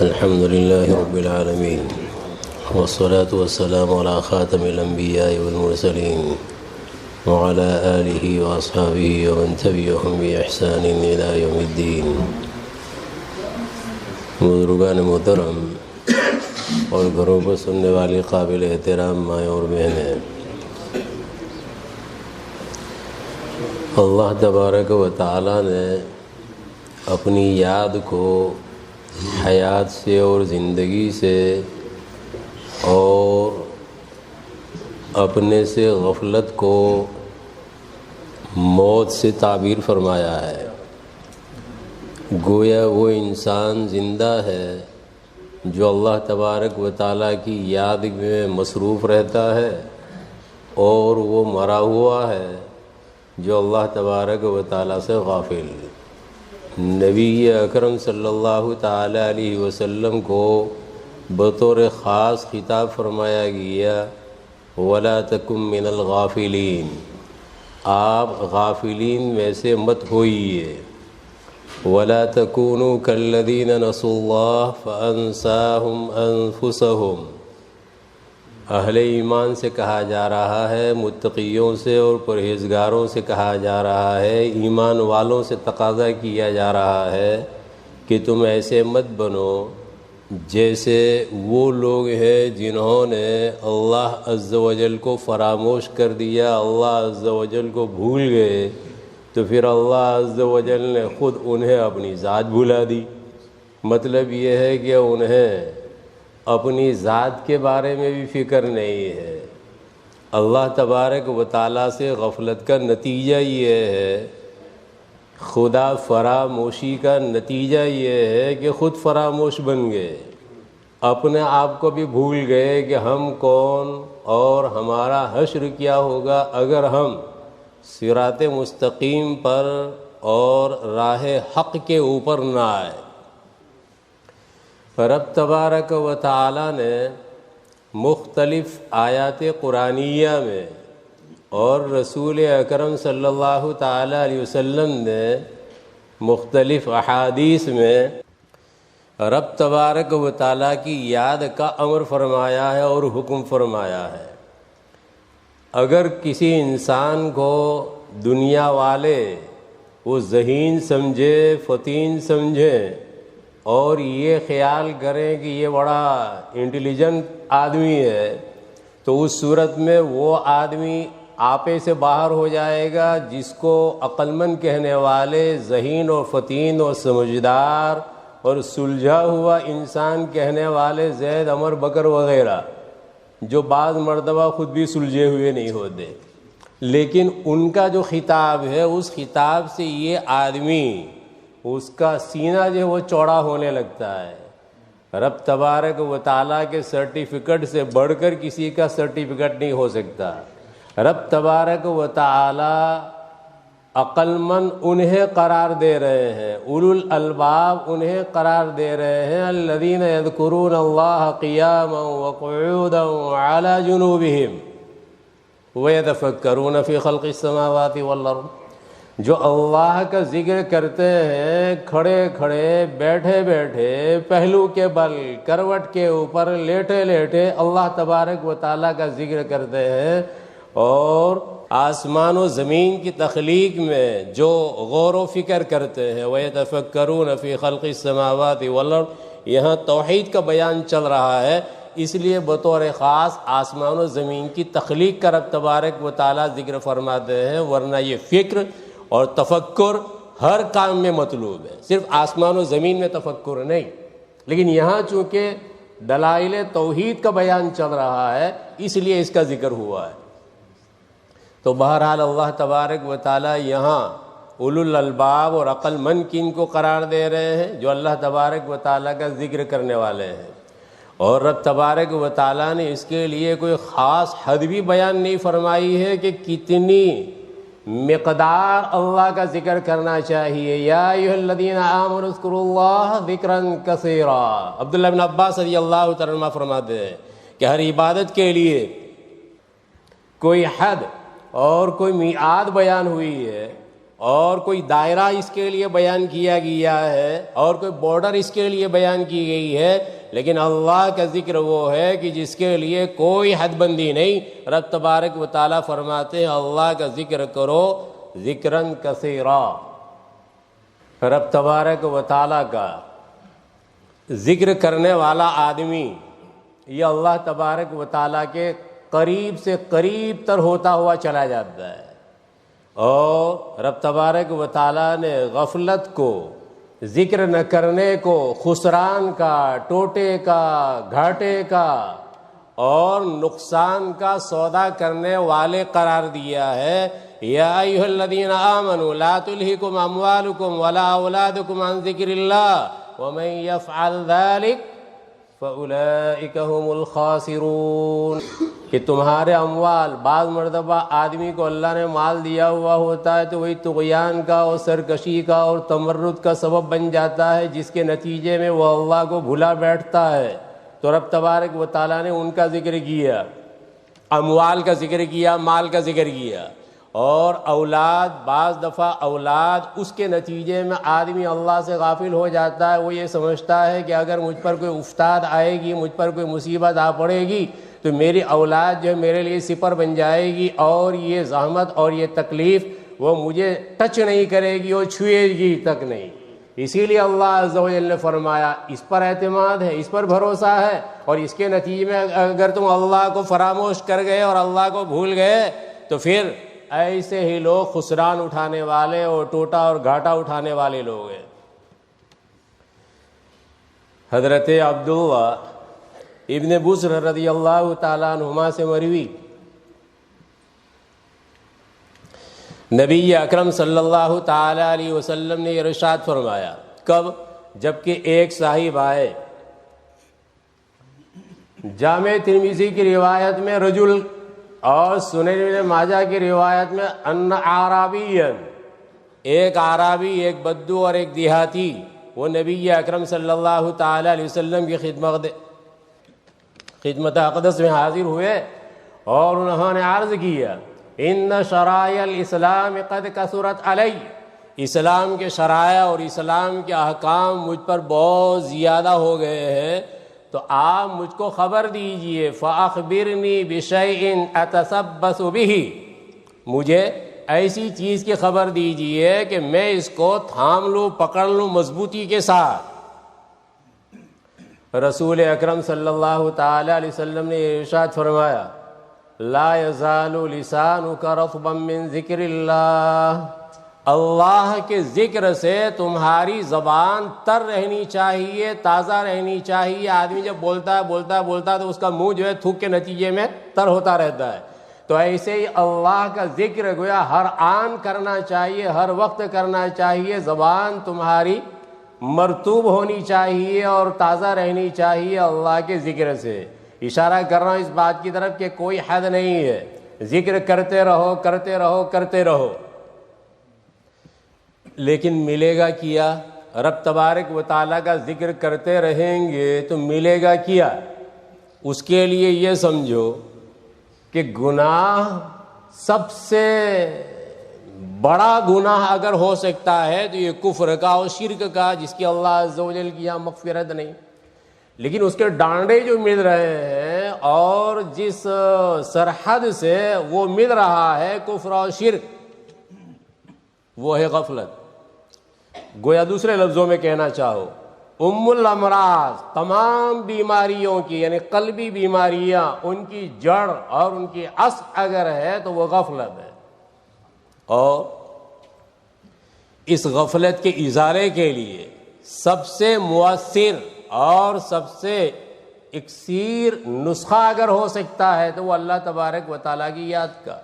الحمد لله رب العالمين والصلاة والسلام على خاتم الأنبياء والمرسلين وعلى آله وأصحابه ومن تبعهم بإحسان إلى يوم الدين. بزرگان محترم اور گھروں پر سننے والی قابل احترام مائیں اور بہنیں، اللہ تبارک و تعالی نے اپنی یاد کو حیات سے اور زندگی سے اور اپنے سے غفلت کو موت سے تعبیر فرمایا ہے. گویا وہ انسان زندہ ہے جو اللہ تبارک و تعالیٰ کی یاد میں مصروف رہتا ہے، اور وہ مرا ہوا ہے جو اللہ تبارک و تعالیٰ سے غافل. نبی اکرم صلی اللہ تعالی علیہ وسلم کو بطور خاص خطاب فرمایا گیا، وَلَا تَكُن مِّنَ الْغَافِلِينَ، آپ غافلین میں سے مت ہوئیے. وَلَا تَكُونُوا كَالَّذِينَ نَسُوا اللَّهَ فَأَنسَاهُمْ أَنفُسَهُمْ. اہل ایمان سے کہا جا رہا ہے، متقیوں سے اور پرہیزگاروں سے کہا جا رہا ہے، ایمان والوں سے تقاضا کیا جا رہا ہے کہ تم ایسے مت بنو جیسے وہ لوگ ہیں جنہوں نے اللہ عز و جل کو فراموش کر دیا، اللہ عز و جل کو بھول گئے، تو پھر اللہ عز و جل نے خود انہیں اپنی ذات بھلا دی. مطلب یہ ہے کہ انہیں اپنی ذات کے بارے میں بھی فکر نہیں ہے. اللہ تبارک و تعالیٰ سے غفلت کا نتیجہ یہ ہے، خدا فراموشی کا نتیجہ یہ ہے کہ خود فراموش بن گئے، اپنے آپ کو بھی بھول گئے کہ ہم کون اور ہمارا حشر کیا ہوگا اگر ہم صراط مستقیم پر اور راہ حق کے اوپر نہ آئے. رب تبارک و تعالی نے مختلف آیات قرآنیہ میں اور رسول اکرم صلی اللہ تعالی علیہ وسلم نے مختلف احادیث میں رب تبارک و تعالی کی یاد کا امر فرمایا ہے اور حکم فرمایا ہے. اگر کسی انسان کو دنیا والے وہ ذہین سمجھے، فطین سمجھیں اور یہ خیال کریں کہ یہ بڑا انٹیلیجنٹ آدمی ہے، تو اس صورت میں وہ آدمی آپے سے باہر ہو جائے گا جس کو عقل مند کہنے والے، ذہین اور فطین اور سمجھدار اور سلجھا ہوا انسان کہنے والے زید، عمر، بکر وغیرہ، جو بعض مرتبہ خود بھی سلجھے ہوئے نہیں ہوتے، لیکن ان کا جو خطاب ہے اس خطاب سے یہ آدمی، اس کا سینہ جو وہ چوڑا ہونے لگتا ہے. رب تبارک و تعالیٰ کے سرٹیفکیٹ سے بڑھ کر کسی کا سرٹیفکیٹ نہیں ہو سکتا. رب تبارک و تعالیٰ عقل مند انہیں قرار دے رہے ہیں، اولو الالباب انہیں قرار دے رہے ہیں، الذین یذکرون اللہ قیاما وقعودا وعلی جنوبہم ویتفکرون فی خلق السماوات والارض. جو اللہ کا ذکر کرتے ہیں کھڑے کھڑے، بیٹھے بیٹھے، پہلو کے بل، کروٹ کے اوپر، لیٹے لیٹے اللہ تبارک و تعالیٰ کا ذکر کرتے ہیں، اور آسمان و زمین کی تخلیق میں جو غور و فکر کرتے ہیں، وَيَتَفَكَّرُونَ فِي خَلْقِ السَّمَاوَاتِ وَالْأَرْضِ. یہاں توحید کا بیان چل رہا ہے، اس لیے بطور خاص آسمان و زمین کی تخلیق کا رب تبارک و تعالیٰ ذکر فرماتے ہیں، ورنہ یہ فکر اور تفکر ہر کام میں مطلوب ہے، صرف آسمان و زمین میں تفکر نہیں. لیکن یہاں چونکہ دلائل توحید کا بیان چل رہا ہے اس لیے اس کا ذکر ہوا ہے. تو بہرحال اللہ تبارک و تعالیٰ یہاں اولو الالباب اور عقل مند کن کو قرار دے رہے ہیں؟ جو اللہ تبارک و تعالیٰ کا ذکر کرنے والے ہیں. اور رب تبارک و تعالیٰ نے اس کے لیے کوئی خاص حد بھی بیان نہیں فرمائی ہے کہ کتنی مقدار اللہ کا ذکر کرنا چاہیے. یا ایھا الذین آمنوا اذکروا اللہ ذکرا کثیرا. عبداللہ بن عباس رضی اللہ تعالیٰ عنہ فرماتے ہیں کہ ہر عبادت کے لیے کوئی حد اور کوئی میعاد بیان ہوئی ہے، اور کوئی دائرہ اس کے لیے بیان کیا گیا ہے اور کوئی بارڈر اس کے لیے بیان کی گئی ہے، لیکن اللہ کا ذکر وہ ہے کہ جس کے لیے کوئی حد بندی نہیں۔ رب تبارک و تعالیٰ فرماتے ہیں اللہ کا ذکر کرو ذکراً کثیرا۔ رب تبارک و تعالیٰ کا ذکر کرنے والا آدمی یہ اللہ تبارک و تعالیٰ کے قریب سے قریب تر ہوتا ہوا چلا جاتا ہے، اور رب تبارک و تعالیٰ نے غفلت کو، ذکر نہ کرنے کو خسران کا، ٹوٹے کا، گھاٹے کا اور نقصان کا سودا کرنے والے قرار دیا ہے۔ یا ایھا الذین آمنوا لا تلہکم اموالکم ولا اولادکم عن ذکر اللہ ومن یفعل ذلک فاولئک هم الخاسرون، کہ تمہارے اموال، بعض مرتبہ آدمی کو اللہ نے مال دیا ہوا ہوتا ہے تو وہی طغیان کا اور سرکشی کا اور تمرد کا سبب بن جاتا ہے، جس کے نتیجے میں وہ اللہ کو بھلا بیٹھتا ہے۔ تو رب تبارک و تعالیٰ نے ان کا ذکر کیا، اموال کا ذکر کیا، مال کا ذکر کیا، اور اولاد، بعض دفعہ اولاد اس کے نتیجے میں آدمی اللہ سے غافل ہو جاتا ہے۔ وہ یہ سمجھتا ہے کہ اگر مجھ پر کوئی افتاد آئے گی، مجھ پر کوئی مصیبت آ پڑے گی تو میری اولاد جو ہے میرے لیے سپر بن جائے گی، اور یہ زحمت اور یہ تکلیف وہ مجھے ٹچ نہیں کرے گی اور چھوئے گی تک نہیں۔ اسی لیے اللہ عز و جل نے فرمایا اس پر اعتماد ہے، اس پر بھروسہ ہے، اور اس کے نتیجے میں اگر تم اللہ کو فراموش کر گئے اور اللہ کو بھول گئے تو پھر ایسے ہی لوگ خسران اٹھانے والے اور ٹوٹا اور گھاٹا اٹھانے والے لوگ ہیں۔ حضرت عبداللہ ابن بسر رضی اللہ تعالیٰ عنہما سے مروی، نبی اکرم صلی اللہ تعالیٰ علیہ وسلم نے یہ ارشاد فرمایا، کب؟ جبکہ ایک صاحب آئے، جامع ترمذی کی روایت میں رجل اور سنن ابن ماجہ کی روایت میں ان اعرابین، ایک اعرابی، ایک بدو اور ایک دیہاتی، وہ نبی اکرم صلی اللہ تعالیٰ علیہ وسلم کی خدمت اقدس میں حاضر ہوئے اور انہوں نے عرض کیا ان شرائع الاسلام قد کثرت علی، اسلام کے شرائع اور اسلام کے احکام مجھ پر بہت زیادہ ہو گئے ہیں، تو آپ مجھ کو خبر دیجئے، فاخبرنی بشیء اتثبت بہ، مجھے ایسی چیز کی خبر دیجئے کہ میں اس کو تھام لوں، پکڑ لوں مضبوطی کے ساتھ۔ رسول اکرم صلی اللہ تعالی علیہ وسلم نے ارشاد فرمایا لا یزال لسانک رطبا من ذکر اللہ، اللہ کے ذکر سے تمہاری زبان تر رہنی چاہیے، تازہ رہنی چاہیے۔ آدمی جب بولتا ہے تو اس کا منہ جو ہے تھوک کے نتیجے میں تر ہوتا رہتا ہے، تو ایسے ہی اللہ کا ذکر گویا ہر آن کرنا چاہیے، ہر وقت کرنا چاہیے، زبان تمہاری مرطوب ہونی چاہیے اور تازہ رہنی چاہیے اللہ کے ذکر سے۔ اشارہ کر رہا ہوں اس بات کی طرف کہ کوئی حد نہیں ہے، ذکر کرتے رہو کرتے رہو کرتے رہو، لیکن ملے گا کیا؟ رب تبارک و تعالیٰ کا ذکر کرتے رہیں گے تو ملے گا کیا؟ اس کے لیے یہ سمجھو کہ گناہ، سب سے بڑا گناہ اگر ہو سکتا ہے تو یہ کفر کا اور شرک کا، جس کی اللہ عز و جل کی یہاں مغفرت نہیں، لیکن اس کے ڈانڈے جو مل رہے ہیں اور جس سرحد سے وہ مل رہا ہے کفر اور شرک، وہ ہے غفلت۔ گویا دوسرے لفظوں میں کہنا چاہو ام الامراض، تمام بیماریوں کی یعنی قلبی بیماریاں، ان کی جڑ اور ان کی اصل اگر ہے تو وہ غفلت ہے، اور اس غفلت کے ازالے کے لیے سب سے مؤثر اور سب سے اکثیر نسخہ اگر ہو سکتا ہے تو وہ اللہ تبارک و تعالیٰ کی یاد کا۔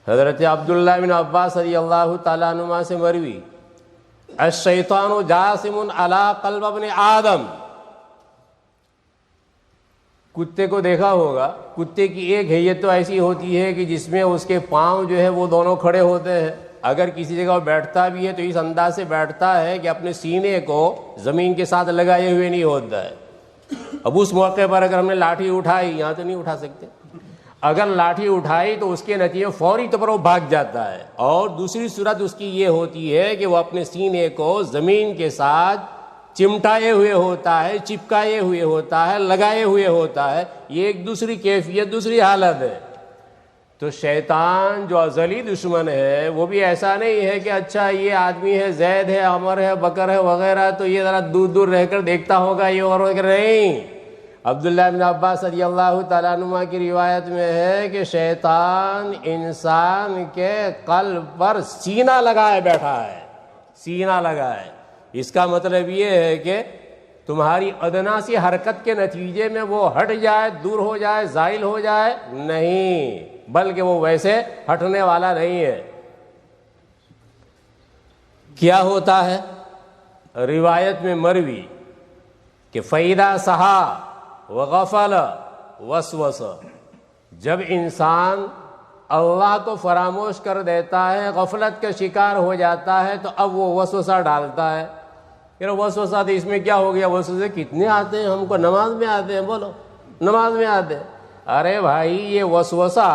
حضرت عبداللہ بن عباس رضی اللہ تعالیٰ عنہما سے مروی الشیطان جاسم علی قلب ابن آدم، کتے کو دیکھا ہوگا، کتے کی ایک حیت تو ایسی ہوتی ہے کہ جس میں اس کے پاؤں جو ہے وہ دونوں کھڑے ہوتے ہیں، اگر کسی جگہ بیٹھتا بھی ہے تو اس انداز سے بیٹھتا ہے کہ اپنے سینے کو زمین کے ساتھ لگائے ہوئے نہیں ہوتا ہے۔ اب اس موقع پر اگر ہم نے لاٹھی اٹھائی، یہاں تو نہیں اٹھا سکتے، اگر لاٹھی اٹھائی تو اس کے نتیجے میں فوری طور پر وہ بھاگ جاتا ہے، اور دوسری صورت اس کی یہ ہوتی ہے کہ وہ اپنے سینے کو زمین کے ساتھ چمٹائے ہوئے ہوتا ہے، چپکائے ہوئے ہوتا ہے، لگائے ہوئے ہوتا ہے. یہ ایک دوسری کیفیت، دوسری حالت ہے. تو شیطان جو ازلی دشمن ہے وہ بھی ایسا نہیں ہے کہ اچھا یہ آدمی ہے، زید ہے، عمر ہے، بکر ہے وغیرہ، تو یہ ذرا دور دور رہ کر دیکھتا ہوگا یہ اور نہیں. عبداللہ بن عباس رضی اللہ تعالیٰ عنہ کی روایت میں ہے کہ شیطان انسان کے قلب پر سینہ لگائے بیٹھا ہے، سینہ لگائے. اس کا مطلب یہ ہے کہ تمہاری ادنا سی حرکت کے نتیجے میں وہ ہٹ جائے، دور ہو جائے، زائل ہو جائے، نہیں، بلکہ وہ ویسے ہٹنے والا نہیں ہے. کیا ہوتا ہے؟ روایت میں مروی کہ فَإِذَا سَحَا وغفل وسوس، جب انسان اللہ کو فراموش کر دیتا ہے، غفلت کا شکار ہو جاتا ہے، تو اب وہ وسوسہ ڈالتا ہے. پھر وسوسہ تو اس میں کیا ہو گیا؟ وسوسے کتنے آتے ہیں ہم کو؟ نماز میں آتے ہیں، بولو نماز میں آتے ہیں. ارے بھائی یہ وسوسہ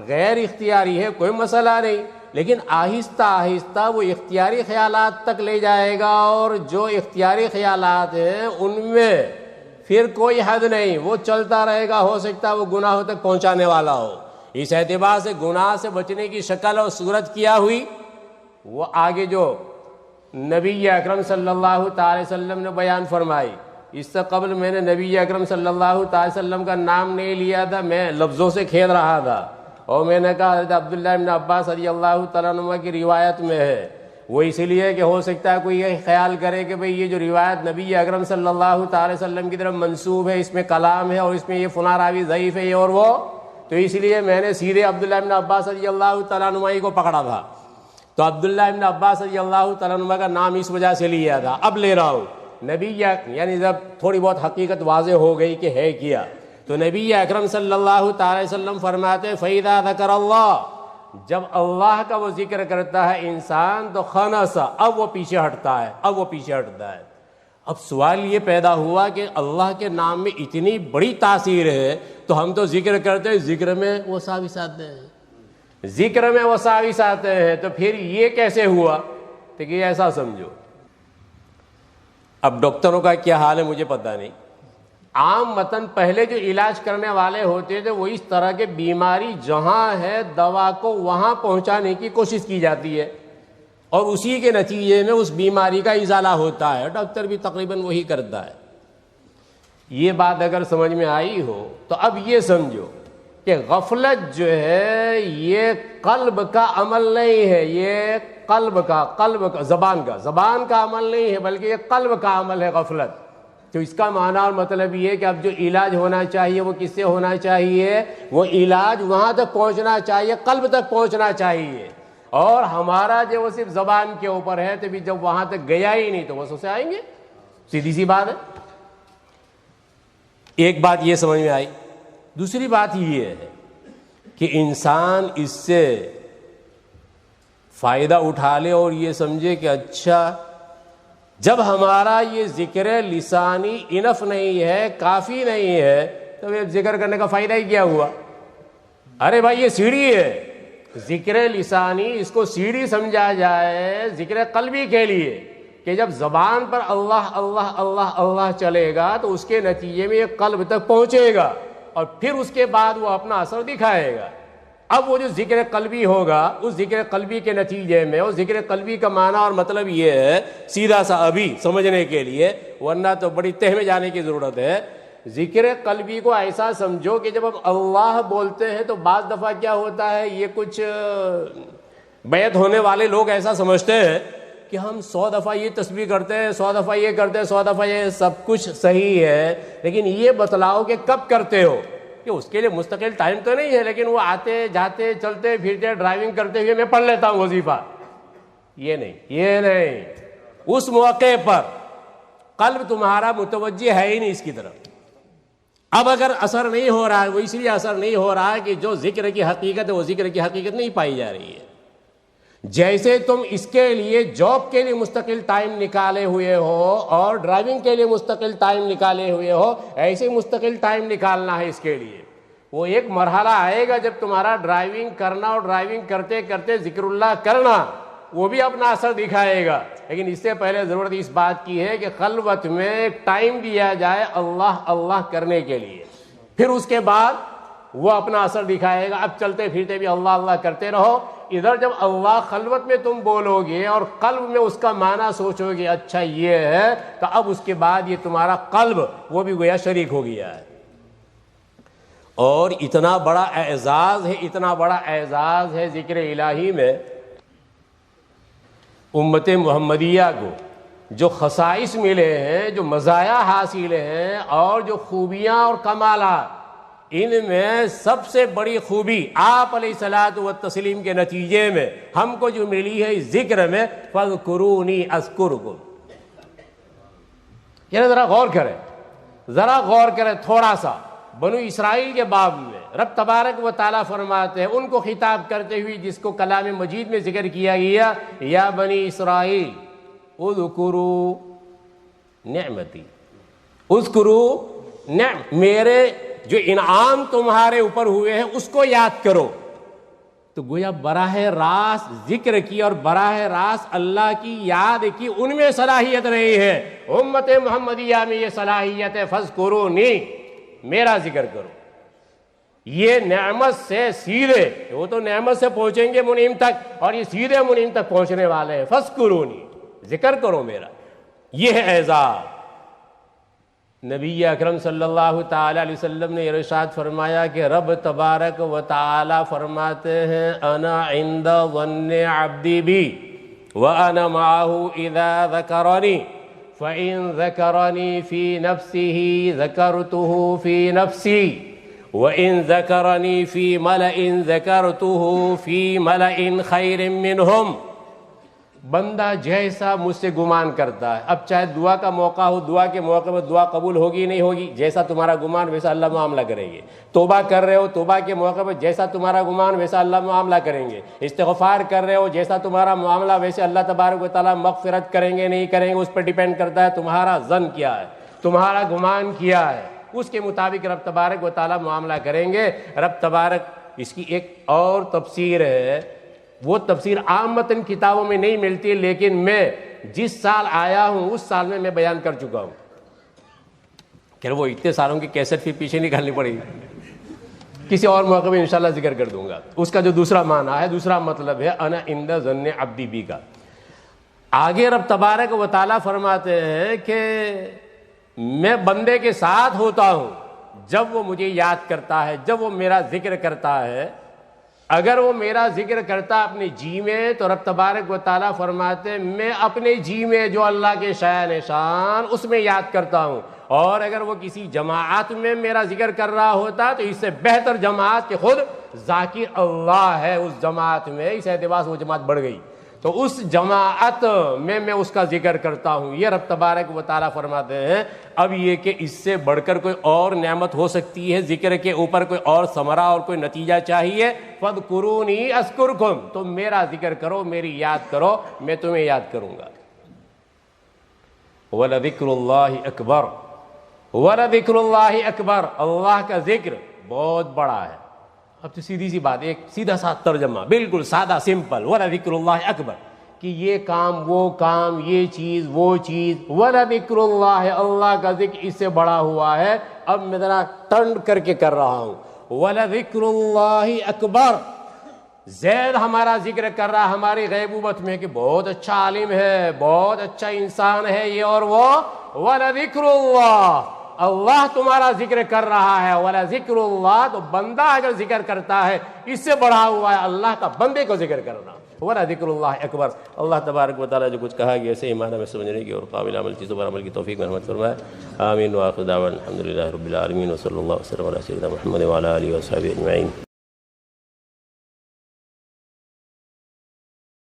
غیر اختیاری ہے، کوئی مسئلہ نہیں، لیکن آہستہ آہستہ وہ اختیاری خیالات تک لے جائے گا، اور جو اختیاری خیالات ہیں ان میں پھر کوئی حد نہیں، وہ چلتا رہے گا. ہو سکتا ہے وہ گناہوں تک پہنچانے والا ہو. اس اعتبار سے گناہ سے بچنے کی شکل اور صورت کیا ہوئی، وہ آگے جو نبی اکرم صلی اللہ تعالی وسلم نے بیان فرمائی. اس سے قبل میں نے نبی اکرم صلی اللہ تعالی وسلم کا نام نہیں لیا تھا، میں لفظوں سے کھیل رہا تھا، اور میں نے کہا حضرت عبداللہ بن عباس رضی اللہ تعالیٰ عنہ کی روایت میں ہے. وہ اس لیے کہ ہو سکتا ہے کوئی یہ خیال کرے کہ بھئی یہ جو روایت نبی اکرم صلی اللہ تعالی وسلم کی طرف منسوب ہے، اس میں کلام ہے، اور اس میں یہ فلاں راوی ضعیف ہے، یہ اور وہ، تو اس لیے میں نے سیدھے عبداللہ بن عباس رضی اللہ تعالیٰ عنہ کو پکڑا تھا. تو عبداللہ بن عباس رضی اللہ تعالیٰ عنہ کا نام اس وجہ سے لیا تھا. اب لے رہا ہوں نبی، یعنی جب تھوڑی بہت حقیقت واضح ہو گئی کہ ہے کیا، تو نبی اکرم صلی اللہ تعالی وسلم فرماتے ہیں فَإِذَا ذَكَرَ اللَّهُ، جب اللہ کا وہ ذکر کرتا ہے انسان تو خنسا، اب وہ پیچھے ہٹتا ہے، اب وہ پیچھے ہٹتا ہے. اب سوال یہ پیدا ہوا کہ اللہ کے نام میں اتنی بڑی تاثیر ہے، تو ہم تو ذکر کرتے ہیں، ذکر میں وساوس آتے ہیں، ذکر میں وساوس آتے ہیں، تو پھر یہ کیسے ہوا؟ تو کہ ایسا سمجھو، اب ڈاکٹروں کا کیا حال ہے مجھے پتہ نہیں، عام متن پہلے جو علاج کرنے والے ہوتے تھے وہ اس طرح کے بیماری جہاں ہے دوا کو وہاں پہنچانے کی کوشش کی جاتی ہے، اور اسی کے نتیجے میں اس بیماری کا ازالہ ہوتا ہے. ڈاکٹر بھی تقریباً وہی کرتا ہے. یہ بات اگر سمجھ میں آئی ہو تو اب یہ سمجھو کہ غفلت جو ہے یہ قلب کا عمل نہیں ہے، یہ قلب کا زبان کا عمل نہیں ہے، بلکہ یہ قلب کا عمل ہے غفلت. تو اس کا معنی اور مطلب یہ ہے کہ اب جو علاج ہونا چاہیے وہ کس سے ہونا چاہیے؟ وہ علاج وہاں تک پہنچنا چاہیے، قلب تک پہنچنا چاہیے. اور ہمارا جو وہ صرف زبان کے اوپر ہے، تو بھی جب وہاں تک گیا ہی نہیں تو وہ سے آئیں گے، سیدھی سی بات ہے. ایک بات یہ سمجھ میں آئی. دوسری بات یہ ہے کہ انسان اس سے فائدہ اٹھا لے اور یہ سمجھے کہ اچھا جب ہمارا یہ ذکر لسانی انف نہیں ہے، کافی نہیں ہے، تو یہ ذکر کرنے کا فائدہ ہی کیا ہوا؟ ارے بھائی یہ سیڑھی ہے، ذکر لسانی اس کو سیڑھی سمجھا جائے ذکر قلبی کے لیے، کہ جب زبان پر اللہ اللہ اللہ اللہ چلے گا تو اس کے نتیجے میں یہ قلب تک پہنچے گا، اور پھر اس کے بعد وہ اپنا اثر دکھائے گا. اب وہ جو ذکر قلبی ہوگا، اس ذکر قلبی کے نتیجے میں، اس ذکر قلبی کا معنی اور مطلب یہ ہے سیدھا سا ابھی سمجھنے کے لیے، ورنہ تو بڑی تہ میں جانے کی ضرورت ہے. ذکر قلبی کو ایسا سمجھو کہ جب ہم اللہ بولتے ہیں تو بعض دفعہ کیا ہوتا ہے، یہ کچھ بیعت ہونے والے لوگ ایسا سمجھتے ہیں کہ ہم 100 دفعہ یہ تسبیح کرتے ہیں، 100 دفعہ یہ کرتے ہیں، 100 دفعہ یہ، سب کچھ صحیح ہے، لیکن یہ بتلاؤ کہ کب کرتے ہو؟ کہ اس کے لیے مستقل ٹائم تو نہیں ہے، لیکن وہ آتے جاتے چلتے پھرتے ڈرائیونگ کرتے ہوئے میں پڑھ لیتا ہوں وظیفہ. یہ نہیں، اس موقع پر قلب تمہارا متوجہ ہے ہی نہیں اس کی طرف. اب اگر اثر نہیں ہو رہا ہے، وہ اس لیے اثر نہیں ہو رہا ہے کہ جو ذکر کی حقیقت ہے وہ ذکر کی حقیقت نہیں پائی جا رہی ہے. جیسے تم اس کے لیے جاب کے لیے مستقل ٹائم نکالے ہوئے ہو اور ڈرائیونگ کے لیے مستقل ٹائم نکالے ہوئے ہو، ایسے مستقل ٹائم نکالنا ہے اس کے لیے وہ ایک مرحلہ آئے گا جب تمہارا ڈرائیونگ کرنا اور ڈرائیونگ کرتے کرتے ذکر اللہ کرنا وہ بھی اپنا اثر دکھائے گا، لیکن اس سے پہلے ضرورت اس بات کی ہے کہ خلوت میں ایک ٹائم دیا جائے اللہ اللہ کرنے کے لیے، پھر اس کے بعد وہ اپنا اثر دکھائے گا۔ اب چلتے پھرتے بھی اللہ اللہ کرتے رہو، ادھر جب اللہ خلوت میں تم بولو گے اور قلب میں اس کا معنی سوچو گے اچھا یہ ہے، تو اب اس کے بعد یہ تمہارا قلب وہ بھی گویا شریک ہو گیا ہے۔ اور اتنا بڑا اعزاز ہے، اتنا بڑا اعزاز ہے ذکر الہی میں، امت محمدیہ کو جو خصائص ملے ہیں، جو مزایا حاصل ہیں اور جو خوبیاں اور کمالات، ان میں سب سے بڑی خوبی آپ علیہ الصلوۃ والتسلیم کے نتیجے میں ہم کو جو ملی ہے اس ذکر میں، فاذکرونی اذکرکم۔ یعنی ذرا غور کریں تھوڑا سا۔ بنو اسرائیل کے باب میں رب تبارک و تعالیٰ فرماتے ہیں ان کو خطاب کرتے ہوئے جس کو کلام مجید میں ذکر کیا گیا، یا بنی اسرائیل اذکروا نعمتی، اذکروا میرے جو انعام تمہارے اوپر ہوئے ہیں اس کو یاد کرو۔ تو گویا براہ راست ذکر کی اور براہ راست اللہ کی یاد کی ان میں صلاحیت رہی ہے۔ امت محمدیہ میں یہ صلاحیت ہے، فاذکرونی، میرا ذکر کرو۔ یہ نعمت سے سیدھے، وہ تو نعمت سے پہنچیں گے منعم تک، اور یہ سیدھے منعم تک پہنچنے والے ہیں۔ فاذکرونی، ذکر کرو میرا، یہ ہے اعزاز۔ نبی اکرم صلی اللہ تعالی علیہ وسلم نے ارشاد فرمایا کہ رب تبارک و تعالی فرماتے ہیں انا عند ظن عبدی بی وانا معه اذا ذکرنی فإن ذكرني في نفسه ذكرته في نفسي وإن ذكرني في ملأ ذكرته في ملأ خير منهم۔ بندہ جیسا مجھ سے گمان کرتا ہے، اب چاہے دعا کا موقع ہو، دعا کے موقع میں دعا قبول ہوگی نہیں ہوگی، جیسا تمہارا گمان ویسا اللہ معاملہ کریں گے۔ توبہ کر رہے ہو، توبہ کے موقع پر جیسا تمہارا گمان ویسا اللہ معاملہ کریں گے۔ استغفار کر رہے ہو، جیسا تمہارا معاملہ ویسے اللہ تبارک و تعالیٰ مغفرت کریں گے نہیں کریں گے، اس پر ڈیپینڈ کرتا ہے تمہارا ظن کیا ہے، تمہارا گمان کیا ہے، اس کے مطابق رب تبارک و تعالیٰ معاملہ کریں گے۔ رب تبارک، اس کی ایک اور تفسیر ہے، وہ تفسیر عامتاً کتابوں میں نہیں ملتی، لیکن میں جس سال آیا ہوں اس سال میں بیان کر چکا ہوں۔ کہ وہ اتنے سالوں کی کیسٹ پھر پیچھے نکالنی پڑے گی، کسی اور موقع میں انشاءاللہ ذکر کر دوں گا۔ اس کا جو دوسرا معنی ہے، دوسرا مطلب ہے انا عند ظن عبدی بی کا۔ آگے رب تبارک و تعالیٰ فرماتے ہیں کہ میں بندے کے ساتھ ہوتا ہوں جب وہ مجھے یاد کرتا ہے، جب وہ میرا ذکر کرتا ہے۔ اگر وہ میرا ذکر کرتا اپنے جی میں تو رب تبارک و تعالیٰ فرماتے میں اپنے جی میں جو اللہ کے شأن شان اس میں یاد کرتا ہوں، اور اگر وہ کسی جماعت میں میرا ذکر کر رہا ہوتا تو اس سے بہتر جماعت کہ خود ذاکر اللہ ہے اس جماعت میں، اس اعتبار سے وہ جماعت بڑھ گئی، تو اس جماعت میں اس کا ذکر کرتا ہوں۔ یہ رب تبارک و تعالیٰ فرماتے ہیں۔ اب یہ کہ اس سے بڑھ کر کوئی اور نعمت ہو سکتی ہے، ذکر کے اوپر کوئی اور ثمرہ اور کوئی نتیجہ چاہیے، فاذکرونی اذکرکم، تم میرا ذکر کرو، میری یاد کرو، میں تمہیں یاد کروں گا۔ وَلَذِكْرُ اللَّهِ أَكْبَرُ، وَلَذِكْرُ اللَّهِ أَكْبَرُ، اللہ کا ذکر بہت بڑا ہے۔ اب تو سیدھی سی بات، ایک سیدھا سا ترجمہ، بالکل سادہ سمپل، وَلَذِكْرُ اللَّهِ أَكْبَرُ، کہ یہ کام وہ کام، یہ چیز وہ چیز، وَلَذِكْرُ اللَّهِ، اللہ کا ذکر اس سے بڑا ہوا ہے۔ اب میں ذرا ٹرن کر کے کر رہا ہوں، وَلَذِكْرُ اللَّهِ أَكْبَرُ، زید ہمارا ذکر کر رہا ہماری غیبوبت میں کہ بہت اچھا عالم ہے، بہت اچھا انسان ہے یہ اور وہ، وَلَذِكْرُ اللَّهِ، اللہ تمہارا ذکر کر رہا ہے، وَلَذِكْرُ اللَّهِ، تو بندہ اگر ذکر کرتا ہے اس سے بڑھا ہوا ہے اللہ کا بندے کو ذکر کرنا، وَلَذِكْرُ اللَّهِ أَكْبَرُ۔ اللہ تبارک و تعالیٰ جو کچھ کہا گیا اسے ایمان میں سمجھنے کی اور قابل عمل چیزوں پر عمل کی توفیق مرحمت فرمائے، آمین۔ وآخر دعوانا الحمدللہ رب العالمین، وصلی اللہ وسلم علی سیدنا محمد وعلی آلہ وصحبہ اجمعین۔